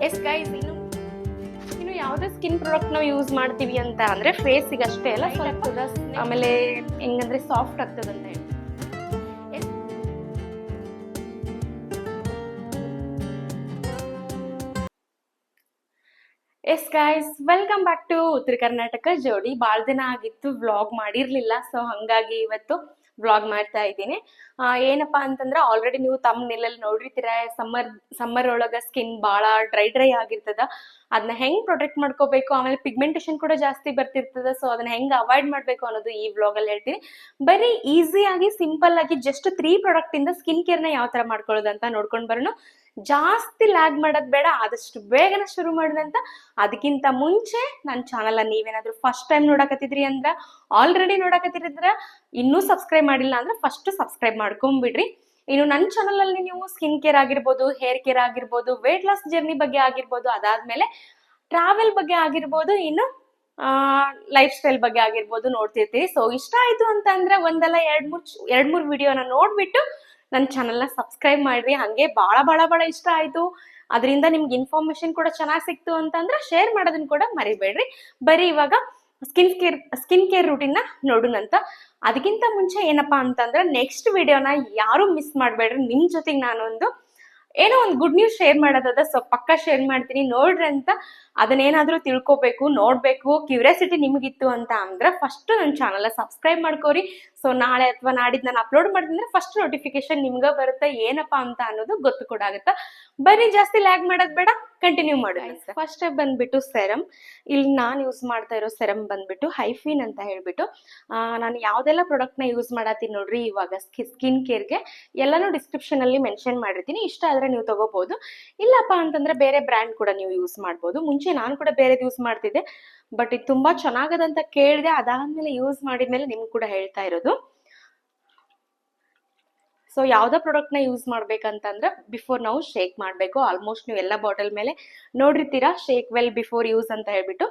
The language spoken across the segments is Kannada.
ಎಸ್ ಗೈಸ್, ಇನ್ನು ಯಾವುದೇ ಸ್ಕಿನ್ ಪ್ರಾಡಕ್ಟ್ ನಾವು ಯೂಸ್ ಮಾಡ್ತೀವಿ ಅಂತ ಅಂದ್ರೆ ಫೇಸಿಗೆ ಅಷ್ಟೇ ಅಲ್ಲ, ಸ್ವಲ್ಪ ಆಮೇಲೆ ಹೆಂಗಂದ್ರೆ ಸಾಫ್ಟ್ ಆಗ್ತದಂತ ಹೇಳಿ. Yes guys, welcome back to Uttara Karnataka ಜೋಡಿ. ಭಾಳ ದಿನ ಆಗಿತ್ತು ವ್ಲಾಗ್ ಮಾಡಿರ್ಲಿಲ್ಲ, ಸೊ ಹಂಗಾಗಿ ಇವತ್ತು ವ್ಲಾಗ್ ಮಾಡ್ತಾ ಇದ್ದೀನಿ. ಏನಪ್ಪಾ ಅಂತಂದ್ರೆ ಆಲ್ರೆಡಿ ನೀವು ತಮ್ಮನೇಲಲ್ಲಿ ನೋಡಿರ್ತೀರ, ಸಮ್ಮರ್ ಒಳಗ ಸ್ಕಿನ್ ಭಾಳ ಡ್ರೈ ಆಗಿರ್ತದ. ಅದನ್ನ ಹೆಂಗ್ ಪ್ರೊಟೆಕ್ಟ್ ಮಾಡ್ಕೋಬೇಕು, ಆಮೇಲೆ ಪಿಗ್ಮೆಂಟೇಶನ್ ಕೂಡ ಜಾಸ್ತಿ ಬರ್ತಿರ್ತದ. ಸೊ ಅದನ್ನ ಹೆಂಗ್ ಅವಾಯ್ಡ್ ಮಾಡ್ಬೇಕು ಅನ್ನೋದು ಈ ವ್ಲಾಗ್ ಅಲ್ಲಿ ಹೇಳ್ತೀನಿ. ಬರೀ ಈಸಿಯಾಗಿ ಸಿಂಪಲ್ ಆಗಿ ಜಸ್ಟ್ 3 ಪ್ರಾಡಕ್ಟ್ ಇಂದ ಸ್ಕಿನ್ ಕೇರ್ನ ಯಾವ ತರ ಮಾಡ್ಕೊಳ್ಳೋದು ಅಂತ ನೋಡ್ಕೊಂಡು ಬರೋಣ. ಜಾಸ್ತಿ ಲ್ಯಾಗ್ ಮಾಡೋದ್ ಬೇಡ, ಆದಷ್ಟು ಬೇಗನೆ ಶುರು ಮಾಡಿದಂತ. ಅದಕ್ಕಿಂತ ಮುಂಚೆ ನನ್ನ ಚಾನಲ್ ನೀವೇನಾದ್ರೂ ಫಸ್ಟ್ ಟೈಮ್ ನೋಡಕತ್ತಿದ್ರಿ ಅಂದ್ರ, ಆಲ್ರೆಡಿ ನೋಡಕತ್ತಿರಿದ್ರ, ಇನ್ನೂ ಸಬ್ಸ್ಕ್ರೈಬ್ ಮಾಡಿಲ್ಲ ಅಂದ್ರೆ ಫಸ್ಟ್ ಸಬ್ಸ್ಕ್ರೈಬ್ ಮಾಡ್ಕೊಂಡ್ಬಿಡ್ರಿ. ಇನ್ನು ನನ್ನ ಚಾನಲ್ ಅಲ್ಲಿ ನೀವು ಸ್ಕಿನ್ ಕೇರ್ ಆಗಿರ್ಬೋದು, ಹೇರ್ ಕೇರ್ ಆಗಿರ್ಬೋದು, ವೇಟ್ ಲಾಸ್ ಜರ್ನಿ ಬಗ್ಗೆ ಆಗಿರ್ಬೋದು, ಅದಾದ್ಮೇಲೆ ಟ್ರಾವೆಲ್ ಬಗ್ಗೆ ಆಗಿರ್ಬೋದು, ಇನ್ನು ಲೈಫ್ ಸ್ಟೈಲ್ ಬಗ್ಗೆ ಆಗಿರ್ಬೋದು ನೋಡ್ತಿರ್ತೀವಿ. ಸೊ ಇಷ್ಟ ಆಯ್ತು ಅಂತ ಅಂದ್ರೆ ಒಂದಲ್ಲ ಎರಡ್ ಮೂರ್ ವಿಡಿಯೋನ ನೋಡ್ಬಿಟ್ಟು ನನ್ನ ಚಾನಲ್ನ ಸಬ್ಸ್ಕ್ರೈಬ್ ಮಾಡ್ರಿ. ಹಂಗೆ ಬಹಳ ಇಷ್ಟ ಆಯ್ತು, ಅದರಿಂದ ನಿಮ್ಗೆ ಇನ್ಫಾರ್ಮೇಶನ್ ಕೂಡ ಚೆನ್ನಾಗಿ ಸಿಕ್ತು ಅಂತಂದ್ರೆ ಶೇರ್ ಮಾಡೋದನ್ನ ಕೂಡ ಮರಿಬೇಡ್ರಿ. ಬರೀ ಇವಾಗ ಸ್ಕಿನ್ ಕೇರ್ ರೂಟೀನ್ ನೋಡೋಣಂತ. ಅದಕ್ಕಿಂತ ಮುಂಚೆ ಏನಪ್ಪಾ ಅಂತಂದ್ರೆ ನೆಕ್ಸ್ಟ್ ವಿಡಿಯೋನ ಯಾರು ಮಿಸ್ ಮಾಡ್ಬೇಡ್ರಿ. ನಿಮ್ ಜೊತೆಗೆ ನಾನೊಂದು ಏನೋ ಒಂದು ಗುಡ್ ನ್ಯೂಸ್ ಶೇರ್ ಮಾಡೋದದ, ಸೊ ಪಕ್ಕ ಶೇರ್ ಮಾಡ್ತೀನಿ ನೋಡ್ರಿ ಅಂತ. ಅದನ್ನೇನಾದ್ರೂ ತಿಳ್ಕೊಬೇಕು, ನೋಡ್ಬೇಕು, ಕ್ಯೂರಿಯಾಸಿಟಿ ನಿಮಗಿತ್ತು ಅಂತ ಅಂದ್ರೆ ಫಸ್ಟ್ ನನ್ನ ಚಾನಲ್ ಸಬ್ಸ್ಕ್ರೈಬ್ ಮಾಡ್ಕೋರಿ. ಸೊ ನಾಳೆ ಅಥವಾ ನಾಡಿದ್ದು ನಾನು ಅಪ್ಲೋಡ್ ಮಾಡಿದ್ರೆ ಫಸ್ಟ್ ನೋಟಿಫಿಕೇಶನ್ ನಿಮ್ಗೆ ಬರುತ್ತೆ, ಏನಪ್ಪಾ ಅಂತ ಅನ್ನೋದು ಗೊತ್ತು ಕೂಡ ಆಗುತ್ತೆ. ಬರೀ ಜಾಸ್ತಿ ಲ್ಯಾಗ್ ಮಾಡೋದ್ ಬೇಡ, ಕಂಟಿನ್ಯೂ ಮಾಡೋಣ. ಫಸ್ಟ್ ಬಂದ್ಬಿಟ್ಟು ಸೆರಮ್. ಇಲ್ಲಿ ನಾನು ಯೂಸ್ ಮಾಡ್ತಾ ಇರೋ ಸೆರಮ್ ಬಂದ್ಬಿಟ್ಟು ಹೈಫಿನ್ ಅಂತ ಹೇಳ್ಬಿಟ್ಟು, ನಾನು ಯಾವ್ದೆಲ್ಲ ಪ್ರಾಡಕ್ಟ್ ನ ಯೂಸ್ ಮಾಡತ್ತೀನಿ ನೋಡ್ರಿ ಇವಾಗ ಸ್ಕಿನ್ ಕೇರ್ಗೆ, ಎಲ್ಲಾನು ಡಿಸ್ಕ್ರಿಪ್ಷನ್ ಅಲ್ಲಿ ಮೆನ್ಷನ್ ಮಾಡಿರ್ತೀನಿ. ಇಷ್ಟ ಆದ್ರೆ ನೀವು ತಗೋಬಹುದು, ಇಲ್ಲಪ್ಪ ಅಂತಂದ್ರೆ ಬೇರೆ ಬ್ರ್ಯಾಂಡ್ ಕೂಡ ನೀವು ಯೂಸ್ ಮಾಡ್ಬೋದು. ಮುಂಚೆ ನಾನು ಕೂಡ ಬೇರೆದು ಯೂಸ್ ಮಾಡ್ತಿದ್ದೆ, ಬಟ್ ಇದು ತುಂಬಾ ಚೆನ್ನಾಗದಂತ ಕೇಳಿದೆ. ಅದಾದ್ಮೇಲೆ ಯೂಸ್ ಮಾಡಿದ್ಮೇಲೆ ನಿಮ್ಗೆ ಕೂಡ ಹೇಳ್ತಾ ಇರೋದು. ಸೊ ಯಾವ್ದೋ ಪ್ರಾಡಕ್ಟ್ ನ ಯೂಸ್ ಮಾಡ್ಬೇಕಂತಂದ್ರೆ ಬಿಫೋರ್ ನಾವು ಶೇಕ್ ಮಾಡ್ಬೇಕು. ಆಲ್ಮೋಸ್ಟ್ ನೀವು ಎಲ್ಲ ಬಾಟಲ್ ಮೇಲೆ ನೋಡಿರ್ತೀರಾ, ಶೇಕ್ ವೆಲ್ ಬಿಫೋರ್ ಯೂಸ್ ಅಂತ ಹೇಳ್ಬಿಟ್ಟು.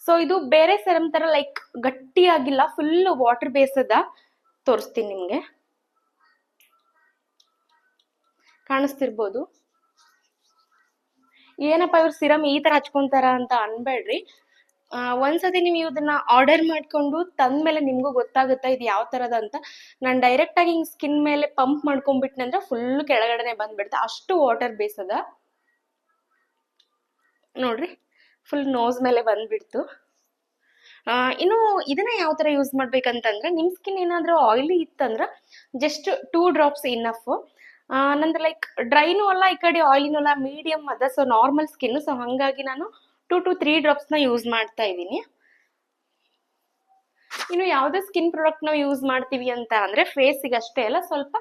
ಸೊ ಇದು ಬೇರೆ ಸೆರಮ್ ತರ ಲೈಕ್ ಗಟ್ಟಿಯಾಗಿಲ್ಲ, ಫುಲ್ ವಾಟರ್ ಬೇಸ್ದ. ತೋರಿಸ್ತೀನಿ ನಿಮ್ಗೆ, ಕಾಣಿಸ್ತಿರ್ಬೋದು. ಏನಪ್ಪಾ ಇವ್ರು ಸಿರಮ್ ಈ ತರ ಹಚ್ಕೊಂತಾರ ಅಂತ ಅನ್ಬೇಡ್ರಿ. ಒಂದ್ಸತಿ ನೀವು ಇದನ್ನ ಆರ್ಡರ್ ಮಾಡ್ಕೊಂಡು ತಂದ್ಮೇಲೆ ನಿಮ್ಗೂ ಗೊತ್ತಾಗುತ್ತೆ ಇದು ಯಾವ ತರದ ಅಂತ. ನಾನು ಡೈರೆಕ್ಟ್ ಆಗಿ ಹಿಂಗ್ ಸ್ಕಿನ್ ಮೇಲೆ ಪಂಪ್ ಮಾಡ್ಕೊಂಡ್ಬಿಟ್ನಂದ್ರೆ ಫುಲ್ ಕೆಳಗಡೆನೆ ಬಂದ್ಬಿಡುತ್ತೆ, ಅಷ್ಟು ವಾಟರ್ ಬೇಸ್ ಅದ. ನೋಡ್ರಿ, ಫುಲ್ ನೋಸ್ ಮೇಲೆ ಬಂದ್ಬಿಡ್ತು. ಇನ್ನು ಇದನ್ನ ಯಾವ ತರ ಯೂಸ್ ಮಾಡ್ಬೇಕಂತಂದ್ರೆ, ನಿಮ್ ಸ್ಕಿನ್ ಏನಾದ್ರೂ ಆಯಿಲಿ ಇತ್ತಂದ್ರ ಜಸ್ಟ್ 2 ಡ್ರಾಪ್ಸ್ ಇನಫ್. ನಂದು ಲೈಕ್ ಡ್ರೈನೂ ಅಲ್ಲ, ಈ ಕಡೆ ಆಯಿಲಿನೂ ಅಲ್ಲ, ಮೀಡಿಯಂ ಅದ. ಸೊ ನಾರ್ಮಲ್ ಸ್ಕಿನ್, ಸೊ ಹಂಗಾಗಿ ನಾನು 2 to 3 ಡ್ರಾಪ್ಸ್ ನ ಯೂಸ್ ಮಾಡ್ತಾ ಇದ್ದೀನಿ. ಇನ್ನು ಯಾವುದೇ ಸ್ಕಿನ್ ಪ್ರಾಡಕ್ಟ್ ನಾವು ಯೂಸ್ ಮಾಡ್ತೀವಿ ಅಂತ ಅಂದ್ರೆ ಫೇಸಿಗೆ ಅಷ್ಟೇ ಅಲ್ಲ, ಸ್ವಲ್ಪ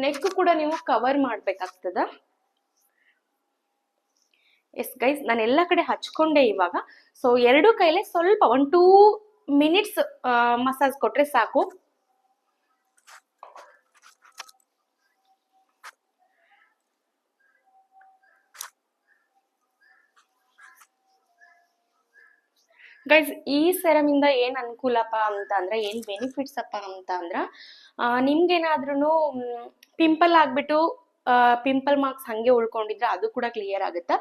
ನೆಕ್ ಕೂಡ ನೀವು ಕವರ್ ಮಾಡ್ಬೇಕಾಗ್ತದ. ಎಸ್ ಗೈಸ್, ನಾನು ಎಲ್ಲ ಕಡೆ ಹಚ್ಕೊಂಡೆ ಇವಾಗ. ಸೊ 2 ಕೈಲೇ ಸ್ವಲ್ಪ 1-2 ಮಿನಿಟ್ಸ್ ಮಸಾಜ್ ಕೊಟ್ರೆ ಸಾಕು. ಗೈಸ್, ಈ ಸೆರಮ್ ಇಂದ ಏನ್ ಅನುಕೂಲಪ್ಪ ಅಂತ ಅಂದ್ರೆ, ಏನ್ ಬೆನಿಫಿಟ್ಸ್ ಅಪ್ಪ ಅಂತ ಅಂದ್ರ, ನಿಮ್ಗೇನಾದ್ರೂ ಪಿಂಪಲ್ ಆಗ್ಬಿಟ್ಟು ಪಿಂಪಲ್ ಮಾರ್ಕ್ಸ್ ಹಂಗೆ ಉಳ್ಕೊಂಡಿದ್ರೆ ಅದು ಕೂಡ ಕ್ಲಿಯರ್ ಆಗುತ್ತ.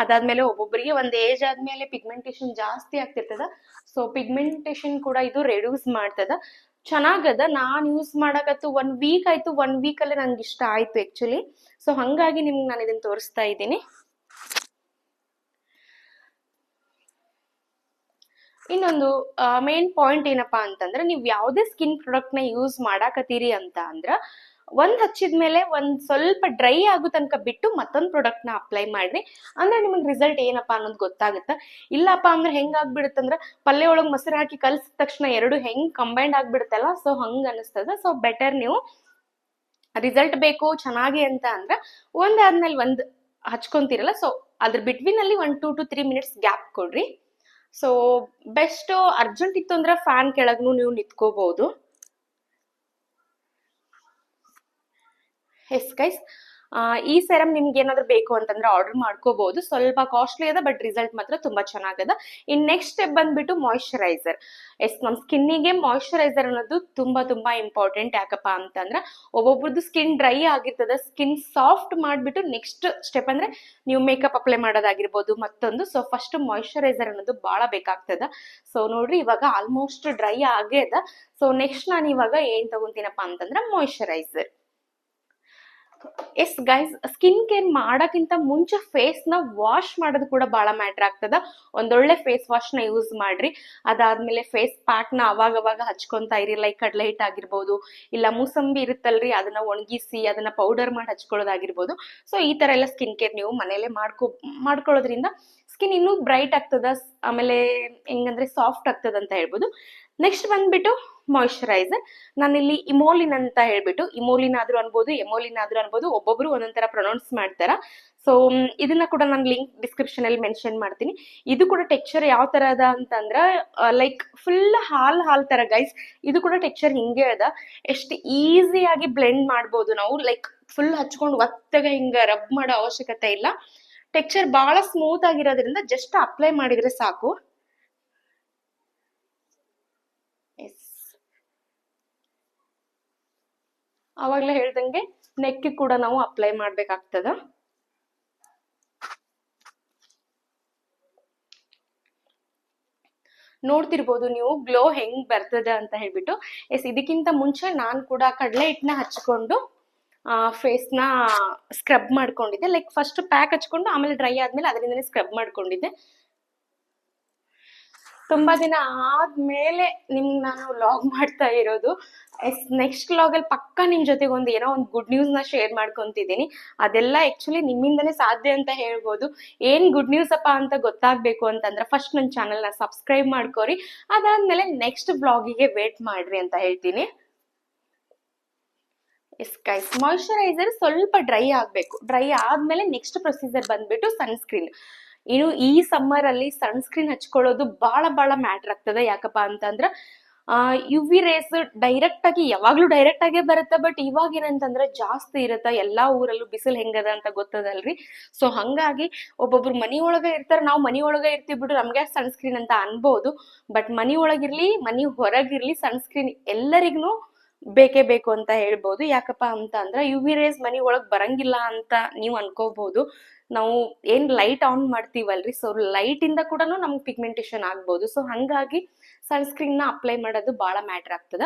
ಅದಾದ್ಮೇಲೆ ಒಬ್ಬೊಬ್ಬರಿಗೆ ಒಂದ್ ಏಜ್ ಆದ್ಮೇಲೆ ಪಿಗ್ಮೆಂಟೇಶನ್ ಜಾಸ್ತಿ ಆಗ್ತಿರ್ತದ. ಸೊ ಪಿಗ್ಮೆಂಟೇಶನ್ ಕೂಡ ಇದು ರೆಡ್ಯೂಸ್ ಮಾಡ್ತದ. ಚೆನ್ನಾಗದ. ನಾನ್ ಯೂಸ್ ಮಾಡಕತ್ತು 1 ವೀಕ್ ಆಯ್ತು. 1 ವೀಕ್ ಅಲ್ಲೇ ನಂಗೆ ಇಷ್ಟ ಆಯ್ತು ಆಕ್ಚುಲಿ. ಸೊ ಹಂಗಾಗಿ ನಿಮ್ಗೆ ನಾನು ಇದನ್ನ ತೋರಿಸ್ತಾ ಇದ್ದೀನಿ. ಇನ್ನೊಂದು ಮೇನ್ ಪಾಯಿಂಟ್ ಏನಪ್ಪಾ ಅಂತಂದ್ರೆ, ನೀವು ಯಾವುದೇ ಸ್ಕಿನ್ ಪ್ರಾಡಕ್ಟ್ ನ ಯೂಸ್ ಮಾಡಾಕತ್ತೀರಿ ಅಂತ ಅಂದ್ರ ಒಂದ್ ಹಚ್ಚಿದ್ಮೇಲೆ ಒಂದ್ ಸ್ವಲ್ಪ ಡ್ರೈ ಆಗೋ ತನಕ ಬಿಟ್ಟು ಮತ್ತೊಂದ್ ಪ್ರಾಡಕ್ಟ್ ನ ಅಪ್ಲೈ ಮಾಡ್ರಿ. ಅಂದ್ರೆ ನಿಮಗ್ ರಿಸಲ್ಟ್ ಏನಪ್ಪಾ ಅನ್ನೋದು ಗೊತ್ತಾಗುತ್ತ. ಇಲ್ಲಪ್ಪ ಅಂದ್ರೆ ಹೆಂಗ್ ಆಗ್ಬಿಡುತ್ತಂದ್ರ, ಪಲ್ಯ ಒಳಗ್ ಮೊಸರು ಹಾಕಿ ಕಲ್ಸಿದ ತಕ್ಷಣ ಎರಡು ಹೆಂಗ್ ಕಂಬೈಂಡ್ ಆಗ್ಬಿಡುತ್ತಲ್ಲ, ಸೊ ಹಂಗ ಅನಿಸ್ತದ. ಸೊ ಬೆಟರ್ ನೀವು ರಿಸಲ್ಟ್ ಬೇಕು ಚೆನ್ನಾಗಿ ಅಂತ ಅಂದ್ರ ಒಂದಾದ್ಮೇಲೆ ಒಂದ್ ಹಚ್ಕೊಂತೀರಲ್ಲ, ಸೊ ಅದ್ರ ಬಿಟ್ವೀನ್ ಅಲ್ಲಿ 1-2 to 3 ಮಿನಿಟ್ಸ್ ಗ್ಯಾಪ್ ಕೊಡ್ರಿ. So best. ಅರ್ಜೆಂಟ್ ಇತ್ತು ಅಂದ್ರೆ ಫ್ಯಾನ್ ಕೆಳಗ್ನು ನೀವು ನಿಂತ್ಕೋಬಹುದು. ಎಸ್ ಗೈಸ್, ಈ ಸೆರಮ್ ನಿಮ್ಗೆ ಏನಾದ್ರು ಬೇಕು ಅಂತಂದ್ರೆ ಆರ್ಡರ್ ಮಾಡ್ಕೋಬಹುದು. ಸ್ವಲ್ಪ ಕಾಸ್ಟ್ಲಿ ಅದ, ಬಟ್ ರಿಸಲ್ಟ್ ಮಾತ್ರ ತುಂಬಾ ಚೆನ್ನಾಗದ. ಇನ್ ನೆಕ್ಸ್ಟ್ ಸ್ಟೆಪ್ ಬಂದ್ಬಿಟ್ಟು ಮಾಯಿಶ್ಚರೈಸರ್. ನಮ್ ಸ್ಕಿನ್ನಿಗೆ ಮಾಯಿಶ್ಚರೈಸರ್ ಅನ್ನೋದು ತುಂಬಾ ಇಂಪಾರ್ಟೆಂಟ್. ಯಾಕಪ್ಪ ಅಂತಂದ್ರ ಒಬ್ಬೊಬ್ರದ್ದು ಸ್ಕಿನ್ ಡ್ರೈ ಆಗಿರ್ತದ, ಸ್ಕಿನ್ ಸಾಫ್ಟ್ ಮಾಡ್ಬಿಟ್ಟು ನೆಕ್ಸ್ಟ್ ಸ್ಟೆಪ್ ಅಂದ್ರೆ ನೀವು ಮೇಕಪ್ ಅಪ್ಲೈ ಮಾಡೋದಾಗಿರ್ಬೋದು ಮತ್ತೊಂದು. ಸೊ ಫಸ್ಟ್ ಮಾಯಿಶ್ಚರೈಸರ್ ಅನ್ನೋದು ಬಹಳ ಬೇಕಾಗ್ತದ. ಸೊ ನೋಡ್ರಿ, ಇವಾಗ ಆಲ್ಮೋಸ್ಟ್ ಡ್ರೈ ಆಗ್ಯದ. ಸೊ ನೆಕ್ಸ್ಟ್ ನಾನು ಇವಾಗ ಏನ್ ತಗೊಂತೀನಪ್ಪ ಅಂತಂದ್ರ moisturiser. Yes guys, skin care ಮಾಡಕ್ಕಿಂತ ಮುಂಚೆ ಫೇಸ್ ನ ವಾಶ್ ಮಾಡೋದು ಕೂಡ ಬಹಳ ಮ್ಯಾಟರ್ ಆಗ್ತದ. ಒಂದೊಳ್ಳೆ ಫೇಸ್ ವಾಶ್ ನ ಯೂಸ್ ಮಾಡ್ರಿ. ಅದಾದ್ಮೇಲೆ ಫೇಸ್ ಪ್ಯಾಕ್ ನ ಅವಾಗ ಹಚ್ಕೊಂತಾ ಇರಿ. ಲೈಕ್ ಕಡಲೆ ಹಿಟ್ಟು ಆಗಿರ್ಬೋದು, ಇಲ್ಲ ಮೂಸಂಬಿ ಇರುತ್ತಲ್ರಿ, ಅದನ್ನ ಒಣಗಿಸಿ ಅದನ್ನ ಪೌಡರ್ ಮಾಡಿ ಹಚ್ಕೊಳ್ಳೋದಾಗಿರ್ಬೋದು. ಸೊ ಈ ತರ ಎಲ್ಲ ಸ್ಕಿನ್ ಕೇರ್ ನೀವು ಮನೇಲೆ ಮಾಡ್ಕೊಳ್ಳೋದ್ರಿಂದ ಸ್ಕಿನ್ ಇನ್ನೂ ಬ್ರೈಟ್ ಆಗ್ತದ, ಆಮೇಲೆ ಹೆಂಗಂದ್ರೆ ಸಾಫ್ಟ್ ಆಗ್ತದ ಅಂತ ಹೇಳ್ಬೋದು. ನೆಕ್ಸ್ಟ್ ಬಂದ್ಬಿಟ್ಟು ಮಾಯಿಶ್ಚರೈಸರ್. ನಾನಿಲ್ಲಿ ಇಮೋಲಿನ್ ಅಂತ ಹೇಳ್ಬಿಟ್ಟು, ಇಮೋಲಿನ್ ಆದ್ರೂ ಅನ್ಬೋದು, ಎಮೋಲಿನ್ ಆದ್ರೂ ಅನ್ಬೋದು, ಒಬ್ಬೊಬ್ರು ಒಂದೊಂದರ ಪ್ರೊನೌನ್ಸ್ ಮಾಡ್ತಾರ. ಸೊ ಇದನ್ನ ಕೂಡ ನಾನು ಲಿಂಕ್ ಡಿಸ್ಕ್ರಿಪ್ಷನ್ ಅಲ್ಲಿ ಮೆನ್ಷನ್ ಮಾಡ್ತೀನಿ. ಇದು ಕೂಡ ಟೆಕ್ಸ್ಚರ್ ಯಾವ ತರ ಅದ ಅಂತಂದ್ರ ಲೈಕ್ ಫುಲ್ ಹಾಲ್ ತರ ಗೈಸ್. ಇದು ಕೂಡ ಟೆಕ್ಸ್ಚರ್ ಹಿಂಗೆ ಅದ. ಎಷ್ಟು ಈಸಿಯಾಗಿ ಬ್ಲೆಂಡ್ ಮಾಡ್ಬೋದು ನಾವು. ಲೈಕ್ ಫುಲ್ ಹಚ್ಕೊಂಡು ಒತ್ತಗ ಹಿಂಗ ರಬ್ ಮಾಡೋ ಅವಶ್ಯಕತೆ ಇಲ್ಲ. ಟೆಕ್ಸ್ಚರ್ ಬಹಳ ಸ್ಮೂತ್ ಆಗಿರೋದ್ರಿಂದ ಜಸ್ಟ್ ಅಪ್ಲೈ ಮಾಡಿದ್ರೆ ಸಾಕು. ಅವಾಗ್ಲೇ ಹೇಳ್ದಂಗೆ ನೆಕ್ ಕೂಡ ನಾವು ಅಪ್ಲೈ ಮಾಡ್ಬೇಕಾಗ್ತದ. ನೋಡ್ತಿರ್ಬೋದು ನೀವು ಗ್ಲೋ ಹೆಂಗ್ ಬರ್ತದ ಅಂತ ಹೇಳ್ಬಿಟ್ಟು. ಇದಕ್ಕಿಂತ ಮುಂಚೆ ನಾನು ಕೂಡ ಕಡಲೆ ಹಿಟ್ಟನ್ನ ಹಚ್ಕೊಂಡು ಫೇಸ್ ನ ಸ್ಕ್ರಬ್ ಮಾಡ್ಕೊಂಡಿದ್ದೆ. ಲೈಕ್ ಫಸ್ಟ್ ಪ್ಯಾಕ್ ಹಚ್ಕೊಂಡು ಆಮೇಲೆ ಡ್ರೈ ಆದ್ಮೇಲೆ ಅದರಿಂದನೇ ಸ್ಕ್ರಬ್ ಮಾಡ್ಕೊಂಡಿದ್ದೆ. ತುಂಬಾ ದಿನ ಆದ್ಮೇಲೆ ನಿಮ್ಗೆ ನಾನು ವ್ಲಾಗ್ ಮಾಡ್ತಾ ಇರೋದು. ನೆಕ್ಸ್ಟ್ ವ್ಲಾಗ್ ಅಲ್ಲಿ ಪಕ್ಕ ನಿಮ್ ಜೊತೆಗೆ ಏನೋ ಒಂದು ಗುಡ್ ನ್ಯೂಸ್ ನ ಶೇರ್ ಮಾಡ್ಕೊಂತಿದ್ದೀನಿ. ಅದೆಲ್ಲ ಆಕ್ಚುಲಿ ನಿಮ್ಮಿಂದನೇ ಸಾಧ್ಯ ಅಂತ ಹೇಳ್ಬೋದು. ಏನ್ ಗುಡ್ ನ್ಯೂಸ್ ಅಪ್ಪ ಅಂತ ಗೊತ್ತಾಗ್ಬೇಕು ಅಂತಂದ್ರೆ ಫಸ್ಟ್ ನನ್ನ ಚಾನಲ್ ನ ಸಬ್ಸ್ಕ್ರೈಬ್ ಮಾಡ್ಕೋರಿ. ಅದಾದ್ಮೇಲೆ ನೆಕ್ಸ್ಟ್ ವ್ಲಾಗಿಗೆ ವೇಟ್ ಮಾಡ್ರಿ ಅಂತ ಹೇಳ್ತೀನಿ. ಎಸ್ ಗೈಸ್, ಮಾಯಿಶ್ಚರೈಸರ್ ಸ್ವಲ್ಪ ಡ್ರೈ ಆಗ್ಬೇಕು. ಡ್ರೈ ಆದ್ಮೇಲೆ ನೆಕ್ಸ್ಟ್ ಪ್ರೊಸೀಜರ್ ಬಂದ್ಬಿಟ್ಟು ಸನ್ಸ್ಕ್ರೀನ್. ಇನ್ನು ಈ ಸಮ್ಮರ್ ಅಲ್ಲಿ ಸನ್ಸ್ಕ್ರೀನ್ ಹಚ್ಕೊಳ್ಳೋದು ಬಹಳ ಮ್ಯಾಟರ್ ಆಗ್ತದೆ. ಯಾಕಪ್ಪ ಅಂತಂದ್ರ UV ರೇಸ್ ಡೈರೆಕ್ಟ್ ಆಗಿ ಯಾವಾಗ್ಲೂ ಡೈರೆಕ್ಟ್ ಆಗೇ ಬರುತ್ತೆ. ಬಟ್ ಇವಾಗ ಏನಂತಂದ್ರೆ ಜಾಸ್ತಿ ಇರತ್ತ. ಎಲ್ಲಾ ಊರಲ್ಲೂ ಬಿಸಿಲು ಹೆಂಗದ ಅಂತ ಗೊತ್ತದಲ್ರಿ. ಸೊ ಹಂಗಾಗಿ ಒಬ್ಬೊಬ್ರು ಮನಿ ಒಳಗ ಇರ್ತಾರ, ನಾವು ಮನಿ ಒಳಗ ಇರ್ತೀವಿ ಬಿಡು, ನಮ್ಗೆ ಸನ್ಸ್ಕ್ರೀನ್ ಅಂತ ಅನ್ಬೋದು. ಬಟ್ ಮನಿ ಒಳಗಿರ್ಲಿ ಮನಿ ಹೊರಗಿರ್ಲಿ ಸನ್ಸ್ಕ್ರೀನ್ ಎಲ್ಲರಿಗೂ ಬೇಕೇ ಬೇಕು ಅಂತ ಹೇಳ್ಬೋದು. ಯಾಕಪ್ಪ ಅಂತ ಅಂದ್ರ UV ರೇಸ್ ಮನಿ ಒಳಗ್ ಬರಂಗಿಲ್ಲ ಅಂತ ನೀವು ಅನ್ಕೋಬಹುದು. ನಾವು ಏನ್ ಲೈಟ್ ಆನ್ ಮಾಡ್ತೀವಲ್ರಿ, ಸೊ ಲೈಟ್ ಇಂದ ಕೂಡ ನಮ್ಗೆ ಪಿಗ್ಮೆಂಟೇಶನ್ ಆಗ್ಬೋದು. ಸೊ ಹಂಗಾಗಿ ಸನ್ಸ್ಕ್ರೀನ್ ನ ಅಪ್ಲೈ ಮಾಡೋದು ಬಹಳ ಮ್ಯಾಟರ್ ಆಗ್ತದ.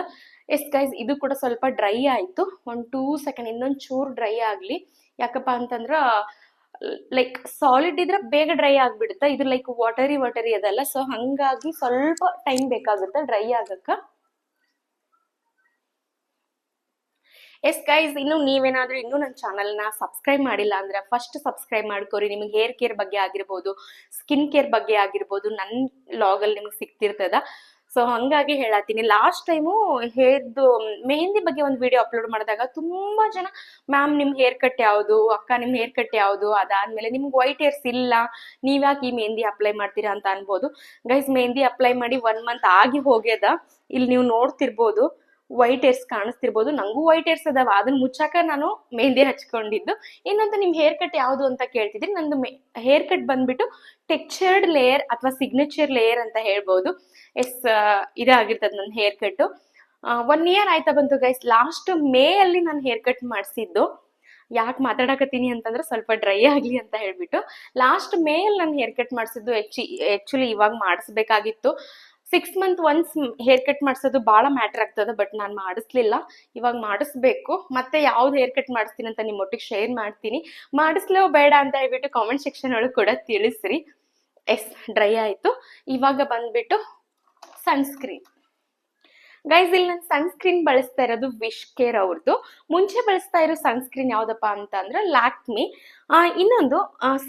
ಎಸ್ ಗೈಸ್, ಇದು ಕೂಡ ಸ್ವಲ್ಪ ಡ್ರೈ ಆಯ್ತು. 1-2 ಸೆಕೆಂಡ್ ಇನ್ನೊಂದ್ ಚೂರ್ ಡ್ರೈ ಆಗ್ಲಿ. ಯಾಕಪ್ಪ ಅಂತಂದ್ರ ಲೈಕ್ ಸಾಲಿಡ್ ಇದ್ರೆ ಬೇಗ ಡ್ರೈ ಆಗ್ಬಿಡುತ್ತೆ. ಇದು ಲೈಕ್ ವಾಟರಿ ಅದಲ್ಲ. ಸೊ ಹಂಗಾಗಿ ಸ್ವಲ್ಪ ಟೈಮ್ ಬೇಕಾಗುತ್ತೆ ಡ್ರೈ ಆಗಕ್ಕ. ಎಸ್ ಗೈಸ್, ಇನ್ನು ನೀವೇನಾದ್ರೂ ಇನ್ನೂ ನನ್ನ ಚಾನಲ್ ನ ಸಬ್ಸ್ಕ್ರೈಬ್ ಮಾಡಿಲ್ಲ ಅಂದ್ರೆ ಫಸ್ಟ್ ಸಬ್ಸ್ಕ್ರೈಬ್ ಮಾಡ್ಕೋರಿ. ನಿಮ್ಗೆ ಹೇರ್ ಕೇರ್ ಬಗ್ಗೆ ಆಗಿರ್ಬೋದು, ಸ್ಕಿನ್ ಕೇರ್ ಬಗ್ಗೆ ಆಗಿರ್ಬೋದು, ನನ್ನ ವ್ಲಾಗ್ ಅಲ್ಲಿ ನಿಮ್ಗೆ ಸಿಗ್ತಿರ್ತದ. ಸೊ ಹಂಗಾಗಿ ಹೇಳತ್ತೀನಿ. ಲಾಸ್ಟ್ ಟೈಮು ಹೇರ್ದು ಮೆಹಂದಿ ಬಗ್ಗೆ ಒಂದು ವಿಡಿಯೋ ಅಪ್ಲೋಡ್ ಮಾಡಿದಾಗ ತುಂಬಾ ಜನ ಮ್ಯಾಮ್ ನಿಮ್ ಹೇರ್ ಕಟ್ ಯಾವುದು, ಅಕ್ಕ ನಿಮ್ ಹೇರ್ ಕಟ್ ಯಾವುದು, ಅದಾದ್ಮೇಲೆ ನಿಮ್ಗೆ ವೈಟ್ ಹೇರ್ಸ್ ಇಲ್ಲ, ನೀವ್ಯಾಕೆ ಈ ಮೆಹಂದಿ ಅಪ್ಲೈ ಮಾಡ್ತೀರಾ ಅಂತ ಅನ್ಬೋದು. ಗೈಸ್, ಮೆಹಂದಿ ಅಪ್ಲೈ ಮಾಡಿ 1 ಮಂತ್ ಆಗಿ ಹೋಗ್ಯದ. ಇಲ್ಲಿ ನೀವು ನೋಡ್ತಿರ್ಬೋದು ವೈಟ್ ಹೇರ್ಸ್ ಕಾಣಿಸ್ತಿರ್ಬೋದು. ನಂಗೂ ವೈಟ್ ಹೇರ್ಸ್ ಅದಾವ, ಅದನ್ನ ಮುಚ್ಚಾಕ ನಾನು ಮೆಹಂದಿ ಹಚ್ಕೊಂಡಿದ್ದು. ಇನ್ನೊಂದು ನಿಮ್ ಹೇರ್ ಕಟ್ ಯಾವುದು ಅಂತ ಕೇಳ್ತಿದ್ರಿ. ನಂದು ಹೇರ್ ಕಟ್ ಬಂದ್ಬಿಟ್ಟು ಟೆಕ್ಸ್ಚರ್ಡ್ ಲೇಯರ್ ಅಥವಾ ಸಿಗ್ನೇಚರ್ ಲೇಯರ್ ಅಂತ ಹೇಳ್ಬೋದು. ಇದಾಗಿರ್ತದ ನನ್ನ ಹೇರ್ ಕಟ್. 1 ಇಯರ್ ಆಯ್ತಾ ಬಂತು ಗೈಸ್. ಲಾಸ್ಟ್ ಮೇ ಅಲ್ಲಿ ನಾನು ಹೇರ್ ಕಟ್ ಮಾಡಿಸಿದ್ದು. ಯಾಕೆ ಮಾತಾಡಕತ್ತೀನಿ ಅಂತಂದ್ರೆ ಸ್ವಲ್ಪ ಡ್ರೈ ಆಗ್ಲಿ ಅಂತ ಹೇಳ್ಬಿಟ್ಟು ಲಾಸ್ಟ್ ಮೇ ಅಲ್ಲಿ ನಾನು ಹೇರ್ ಕಟ್ ಮಾಡಿಸಿದ್ದು. ಆಕ್ಚುಲಿ ಇವಾಗ ಮಾಡಿಸ್ಬೇಕಾಗಿತ್ತು. 6 ಮಂತ್ ಒನ್ಸ್ ಹೇರ್ ಕಟ್ ಮಾಡಿಸೋದು ಬಹಳ ಮ್ಯಾಟರ್ ಆಗ್ತದೆ. ಬಟ್ ನಾನು ಮಾಡಿಸ್ಲಿಲ್ಲ, ಇವಾಗ ಮಾಡಿಸ್ಬೇಕು. ಮತ್ತೆ ಯಾವ್ದು ಹೇರ್ ಕಟ್ ಮಾಡಿಸ್ತೀನಿ ಅಂತ ನಿಮ್ಮ ಒಟ್ಟಿಗೆ ಶೇರ್ ಮಾಡ್ತೀನಿ. ಮಾಡಿಸ್ಲೋ ಬೇಡ ಅಂತ ಹೇಳ್ಬಿಟ್ಟು ಕಾಮೆಂಟ್ ಸೆಕ್ಷನ್ ಒಳಗೆ ಕೂಡ ತಿಳಿಸ್ರಿ. ಡ್ರೈ ಆಯ್ತು. ಇವಾಗ ಬಂದ್ಬಿಟ್ಟು ಸನ್ಸ್ಕ್ರೀನ್. ಗೈಸ್, ಇಲ್ಲಿ ನಾನು ಸನ್ಸ್ಕ್ರೀನ್ ಬಳಸ್ತಾ ಇರೋದು ವಿಶ್ ಕೇರ್ ಅವ್ರದ್ದು. ಮುಂಚೆ ಬಳಸ್ತಾ ಇರೋ ಸನ್ಸ್ಕ್ರೀನ್ ಯಾವ್ದಪ್ಪ ಅಂತ ಅಂದ್ರೆ ಲ್ಯಾಕ್ಮಿ. ಇನ್ನೊಂದು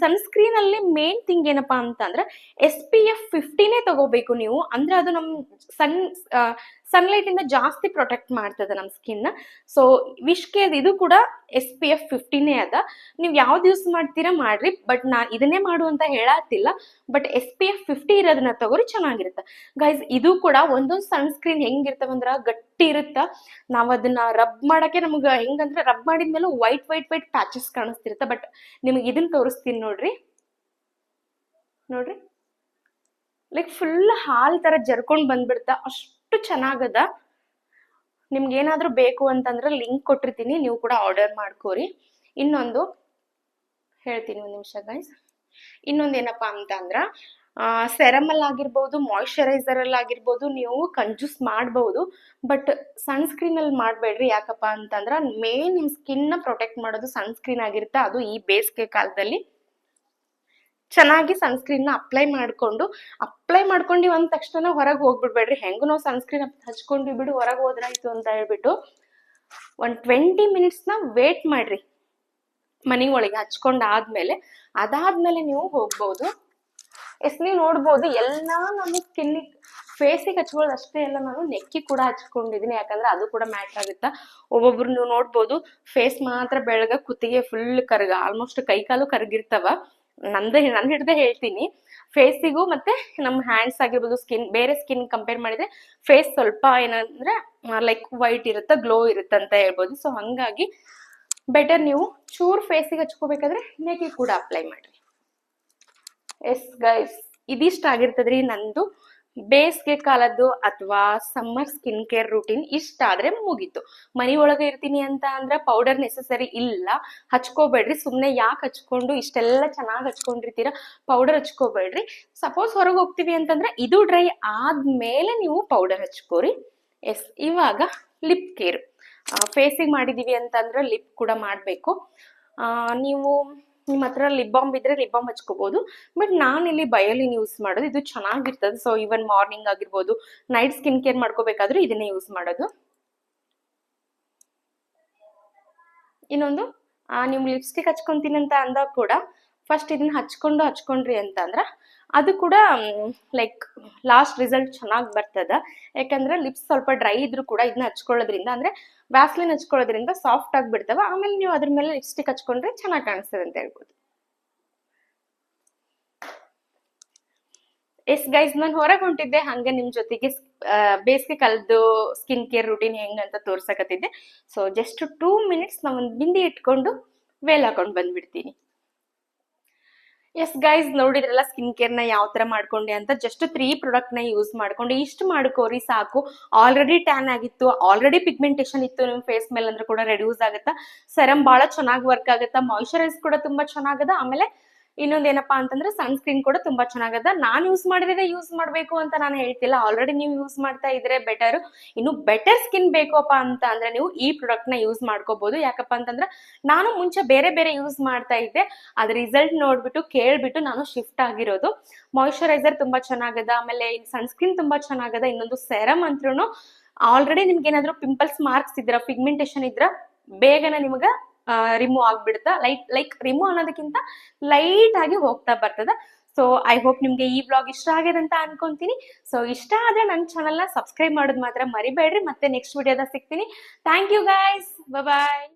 ಸನ್ಸ್ಕ್ರೀನ್ ಅಲ್ಲಿ ಮೇನ್ ಥಿಂಗ್ ಏನಪ್ಪಾ ಅಂತ ಅಂದ್ರೆ SPF 50 ತಗೋಬೇಕು ನೀವು. ಅಂದ್ರೆ ಅದು ನಮ್ ಸನ್ಲೈಟ್ ಇಂದ ಜಾಸ್ತಿ ಪ್ರೊಟೆಕ್ಟ್ ಮಾಡ್ತದೆ ನಮ್ಮ ಸ್ಕಿನ್. ಸೊ ವಿಶ್ ಕೇರ್ ಇದು ಕೂಡ SPF 50 ಅದ. ನೀವು ಯಾವ್ದು ಯೂಸ್ ಮಾಡ್ತೀರಾ ಮಾಡ್ರಿ, ಬಟ್ ನಾ ಇದನ್ನೇ ಮಾಡು ಅಂತ ಹೇಳತ್ತಿಲ್ಲ. ಬಟ್ SPF 50 ಇರೋದನ್ನ ತಗೋರಿ, ಚೆನ್ನಾಗಿರುತ್ತೆ ಗೈಸ್. ಇದು ಕೂಡ ಒಂದೊಂದು ಸನ್ಸ್ಕ್ರೀನ್ ಹೆಂಗಿರ್ತವಂದ್ರ ಇರುತ್ತ. ನಾವ್ ಅದನ್ನ ರಬ್ ಮಾಡಕ್ಕೆ ನಮ್ಗ ಹೆಂಗಂದ್ರೆ ರಬ್ ಮಾಡಿದ್ಮೇಲೆ ವೈಟ್ ವೈಟ್ ವೈಟ್ ಪ್ಯಾಚಸ್ ಕಾಣಿಸ್ತಿರುತ್ತ. ಬಟ್ ನಿಮ್ಗೆ ಇದನ್ನ ತೋರಿಸ್ತೀನಿ ನೋಡ್ರಿ. ನೋಡ್ರಿ, ಲೈಕ್ ಫುಲ್ ಹಾಲ್ ತರ ಜರ್ಕೊಂಡ್ ಬಂದ್ಬಿಡ್ತಾ, ಅಷ್ಟು ಚೆನ್ನಾಗದ. ನಿಮ್ಗೆ ಏನಾದ್ರೂ ಬೇಕು ಅಂತಂದ್ರೆ ಲಿಂಕ್ ಕೊಟ್ಟಿರ್ತೀನಿ, ನೀವು ಕೂಡ ಆರ್ಡರ್ ಮಾಡ್ಕೋರಿ. ಇನ್ನೊಂದು ಹೇಳ್ತೀನಿ, ಒಂದ್ ನಿಮಿಷ ಗೈಸ್. ಇನ್ನೊಂದ್ ಏನಪ್ಪಾ ಅಂತ ಅಂದ್ರ ಸೆರಮ್ ಅಲ್ಲಿ ಆಗಿರ್ಬೋದು, ಮಾಯಿಶ್ಚರೈಸರ್ ಅಲ್ಲಿ ಆಗಿರ್ಬೋದು ನೀವು ಕಂಜೂಸ್ ಮಾಡಬಹುದು. ಬಟ್ ಸನ್ಸ್ಕ್ರೀನ್ ಅಲ್ಲಿ ಮಾಡ್ಬೇಡ್ರಿ. ಯಾಕಪ್ಪ ಅಂತಂದ್ರ ಮೇನ್ ನಿಮ್ ಸ್ಕಿನ್ ನ ಪ್ರೊಟೆಕ್ಟ್ ಮಾಡೋದು ಸನ್ಸ್ಕ್ರೀನ್ ಆಗಿರುತ್ತೆ. ಅದು ಈ ಬೇಸಿಗೆ ಕಾಲದಲ್ಲಿ ಚೆನ್ನಾಗಿ ಸನ್ಸ್ಕ್ರೀನ್ ನ ಅಪ್ಲೈ ಮಾಡ್ಕೊಂಡು ಒಂದ್ ತಕ್ಷಣ ಹೊರಗೆ ಹೋಗ್ಬಿಡ್ಬೇಡ್ರಿ. ಹೆಂಗು ನಾವು ಸನ್ಸ್ಕ್ರೀನ್ ಹಚ್ಕೊಂಡಿ ಬಿಡು ಹೊರಗೆ ಹೋದ್ರಾಯ್ತು ಅಂತ ಹೇಳ್ಬಿಟ್ಟು ಒಂದ್ 20 ಮಿನಿಟ್ಸ್ ನ ವೇಟ್ ಮಾಡ್ರಿ ಮನಿ ಒಳಗೆ ಹಚ್ಕೊಂಡ್ ಅದಾದ್ಮೇಲೆ ನೀವು ಹೋಗ್ಬೋದು. ನೀವು ನೋಡ್ಬೋದು ಎಲ್ಲಾ ನಾನು ಫೇಸಿಗೆ ಹಚ್ಕೊಳ್ಳೋದು ಅಷ್ಟೇ ಎಲ್ಲ, ನಾನು ನೆಕ್ಕಿ ಕೂಡ ಹಚ್ಕೊಂಡಿದೀನಿ. ಯಾಕಂದ್ರೆ ಅದು ಕೂಡ ಮ್ಯಾಚ್ ಆಗುತ್ತಾ. ಒಬ್ಬೊಬ್ರು ನೀವು ನೋಡ್ಬೋದು ಫೇಸ್ ಮಾತ್ರ ಬೆಳಗ, ಕುತ್ತಿಗೆ ಫುಲ್ ಕರ್ಗ, ಆಲ್ಮೋಸ್ಟ್ ಕೈ ಕಾಲು ಕರ್ಗಿರ್ತಾವ. ನನ್ ಹಿಡ್ದೆ ಹೇಳ್ತೀನಿ, ಫೇಸಿಗೂ ಮತ್ತೆ ನಮ್ಮ ಹ್ಯಾಂಡ್ಸ್ ಆಗಿರ್ಬೋದು, ಬೇರೆ ಸ್ಕಿನ್ ಕಂಪೇರ್ ಮಾಡಿದ್ರೆ ಫೇಸ್ ಸ್ವಲ್ಪ ಏನಂದ್ರೆ ಲೈಕ್ ವೈಟ್ ಇರುತ್ತೆ, ಗ್ಲೋ ಇರುತ್ತೆ ಅಂತ ಹೇಳ್ಬೋದು. ಸೊ ಹಂಗಾಗಿ ಬೆಟರ್ ನೀವು ಚೂರ್ ಫೇಸಿಗೆ ಹಚ್ಕೋಬೇಕಾದ್ರೆ ನೆಕ್ಕಿ ಕೂಡ ಅಪ್ಲೈ ಮಾಡ್ರಿ. ಎಸ್ ಗೈಸ್, ಇದಿಷ್ಟ ಆಗಿರ್ತದ್ರಿ ನಂದು ಬೇಸಿಗೆ ಕಾಲದ್ದು ಅಥವಾ ಸಮ್ಮರ್ ಸ್ಕಿನ್ ಕೇರ್ ರೂಟೀನ್. ಇಷ್ಟ ಆದ್ರೆ ಮುಗೀತು. ಮನಿ ಒಳಗೆ ಇರ್ತೀನಿ ಅಂತ ಅಂದ್ರೆ ಪೌಡರ್ ನೆಸೆಸರಿ ಇಲ್ಲ, ಹಚ್ಕೋಬೇಡ್ರಿ. ಸುಮ್ನೆ ಯಾಕೆ ಹಚ್ಕೊಂಡು ಇಷ್ಟೆಲ್ಲ ಚೆನ್ನಾಗಿ ಹಚ್ಕೊಂಡಿರ್ತೀರಾ, ಪೌಡರ್ ಹಚ್ಕೋಬೇಡ್ರಿ. ಸಪೋಸ್ ಹೊರಗೆ ಹೋಗ್ತೀವಿ ಅಂತಂದ್ರೆ ಇದು ಡ್ರೈ ಆದ್ಮೇಲೆ ನೀವು ಪೌಡರ್ ಹಚ್ಕೋರಿ. ಎಸ್, ಇವಾಗ ಲಿಪ್ ಕೇರ್. ಫೇಸಿಗೆ ಮಾಡಿದೀವಿ ಅಂತಂದ್ರೆ ಲಿಪ್ ಕೂಡ ಮಾಡ್ಬೇಕು. ನೀವು ನಿಮ್ಮ ಹತ್ರ ಲಿಪ್ ಬಾಮ್ ಇದ್ರೆ ಲಿಪ್ ಬಾಮ್ ಹಚ್ಕೋಬಹುದು. ಬಟ್ ನಾನಿಲ್ಲಿ ಬಯೋಲಿನ್ ಯೂಸ್ ಮಾಡೋದು, ಇದು ಚೆನ್ನಾಗಿರ್ತದೆ. ಸೊ ಇವನ್ ಮಾರ್ನಿಂಗ್ ಆಗಿರ್ಬೋದು, ನೈಟ್ ಸ್ಕಿನ್ ಕೇರ್ ಮಾಡ್ಕೋಬೇಕಾದ್ರೂ ಇದನ್ನೇ ಯೂಸ್ ಮಾಡೋದು. ಇನ್ನೊಂದು, ನೀವು ಲಿಪ್ಸ್ಟಿಕ್ ಹಚ್ಕೊಂತೀನಿ ಅಂತ ಅಂದಾಗ ಕೂಡ ಫಸ್ಟ್ ಇದನ್ನ ಹಚ್ಕೊಂಡ್ರಿ ಅಂತಂದ್ರ ಅದು ಕೂಡ ಲೈಕ್ ಲಾಸ್ಟ್ ರಿಸಲ್ಟ್ ಚೆನ್ನಾಗಿ ಬರ್ತದ. ಯಾಕಂದ್ರೆ ಲಿಪ್ಸ್ ಸ್ವಲ್ಪ ಡ್ರೈ ಇದ್ರು ಕೂಡ ಇದನ್ನ ಹಚ್ಕೊಳ್ಳೋದ್ರಿಂದ, ಅಂದ್ರೆ ವ್ಯಾಸ್ಲಿನ್ ಹಚ್ಕೊಳ್ಳೋದ್ರಿಂದ ಸಾಫ್ಟ್ ಆಗಿ ಬಿಡ್ತಾವ. ಆಮೇಲೆ ನೀವು ಅದ್ರ ಮೇಲೆ ಲಿಪ್ಸ್ಟಿಕ್ ಹಚ್ಕೊಂಡ್ರೆ ಚೆನ್ನಾಗಿ ಕಾಣಿಸ್ತದೆ ಅಂತ ಹೇಳ್ಬೋದು. ಎಸ್ ಗೈಸ್, ನಾನು ಹೊರಗೆ ಹೊಂಟಿದ್ದೆ, ಹಂಗೆ ನಿಮ್ ಜೊತೆಗೆ ಬೇಸಿಗೆ ಕಾಲದ್ದು ಸ್ಕಿನ್ ಕೇರ್ ರೂಟೀನ್ ಹೆಂಗಂತ ತೋರ್ಸಕತ್ತಿದ್ದೆ. ಸೊ ಜಸ್ಟ್ 2 ಮಿನಿಟ್ಸ್ ನಾ ಒಂದು ಬಿಂದಿ ಇಟ್ಕೊಂಡು ವೇಲ್ ಹಾಕೊಂಡು ಬಂದ್ಬಿಡ್ತೀನಿ. ಎಸ್ ಗೈಸ್, ನೋಡಿದ್ರಲ್ಲ ಸ್ಕಿನ್ ಕೇರ್ ನ ಯಾವ ತರ ಮಾಡ್ಕೊಂಡೆ ಅಂತ. ಜಸ್ಟ್ 3 ಪ್ರಾಡಕ್ಟ್ ನ ಯೂಸ್ ಮಾಡ್ಕೊಂಡು ಇಷ್ಟು ಮಾಡ್ಕೋರಿ ಸಾಕು. ಆಲ್ರೆಡಿ ಟ್ಯಾನ್ ಆಗಿತ್ತು, ಆಲ್ರೆಡಿ ಪಿಗ್ಮೆಂಟೇಶನ್ ಇತ್ತು ನಿಮ್ ಫೇಸ್ ಮೇಲೆ ಅಂದ್ರೆ ಕೂಡ ರೆಡ್ಯೂಸ್ ಆಗುತ್ತಾ. ಸೆರಮ್ ಬಹಳ ಚೆನ್ನಾಗಿ ವರ್ಕ್ ಆಗುತ್ತಾ, ಮಾಯಿಶ್ಚರೈಸ್ ಕೂಡ ತುಂಬಾ ಚೆನ್ನಾಗದ. ಆಮೇಲೆ ಇನ್ನೊಂದೇನಪ್ಪಾ ಅಂತಂದ್ರೆ ಸನ್ಸ್ಕ್ರೀನ್ ಕೂಡ ತುಂಬಾ ಚೆನ್ನಾಗದ. ನಾನ್ ಯೂಸ್ ಮಾಡಿದ್ರೆ ಯೂಸ್ ಮಾಡ್ಬೇಕು ಅಂತ ನಾನು ಹೇಳ್ತಿಲ್ಲ, ಆಲ್ರೆಡಿ ನೀವು ಯೂಸ್ ಮಾಡ್ತಾ ಇದ್ರೆ ಬೆಟರ್. ಇನ್ನು ಬೆಟರ್ ಸ್ಕಿನ್ ಬೇಕಪ್ಪ ಅಂತ ಅಂದ್ರೆ ನೀವು ಈ ಪ್ರಾಡಕ್ಟ್ ನ ಯೂಸ್ ಮಾಡ್ಕೋಬಹುದು. ಯಾಕಪ್ಪ ಅಂತಂದ್ರೆ ನಾನು ಮುಂಚೆ ಬೇರೆ ಬೇರೆ ಯೂಸ್ ಮಾಡ್ತಾ ಇದ್ದೆ, ಅದ್ರ ರಿಸಲ್ಟ್ ನೋಡ್ಬಿಟ್ಟು ಕೇಳ್ಬಿಟ್ಟು ನಾನು ಶಿಫ್ಟ್ ಆಗಿರೋದು. ಮಾಯಿಶ್ಚರೈಸರ್ ತುಂಬಾ ಚೆನ್ನಾಗದ, ಆಮೇಲೆ ಸನ್ಸ್ಕ್ರೀನ್ ತುಂಬಾ ಚೆನ್ನಾಗದ. ಇನ್ನೊಂದು ಸೆರಮ್ ಅಂತ್ರು ಆಲ್ರೆಡಿ ನಿಮ್ಗೆ ಏನಾದ್ರು ಪಿಂಪಲ್ಸ್ ಮಾರ್ಕ್ಸ್ ಇದ್ರ, ಪಿಗ್ಮೆಂಟೇಶನ್ ಇದ್ರ ಬೇಗನೆ ನಿಮ್ಗ ರಿಮೂವ್ ಆಗ್ಬಿಡುತ್ತಾ. ಲೈಕ್ ರಿಮೂವ್ ಅನ್ನೋದಕ್ಕಿಂತ ಲೈಟ್ ಆಗಿ ಹೋಗ್ತಾ ಬರ್ತದ. ಸೊ ಐ ಹೋಪ್ ನಿಮ್ಗೆ ಈ ವ್ಲಾಗ್ ಇಷ್ಟ ಆಗಿದೆ ಅಂತ ಅನ್ಕೊಂತೀನಿ. ಸೊ ಇಷ್ಟ ಆದ್ರೆ ನನ್ನ ಚಾನಲ್ ನ ಸಬ್ಸ್ಕ್ರೈಬ್ ಮಾಡೋದು ಮಾತ್ರ ಮರಿಬೇಡ್ರಿ. ಮತ್ತೆ ನೆಕ್ಸ್ಟ್ ವಿಡಿಯೋದಾಗ ಸಿಗ್ತೀನಿ. Thank you guys, bye.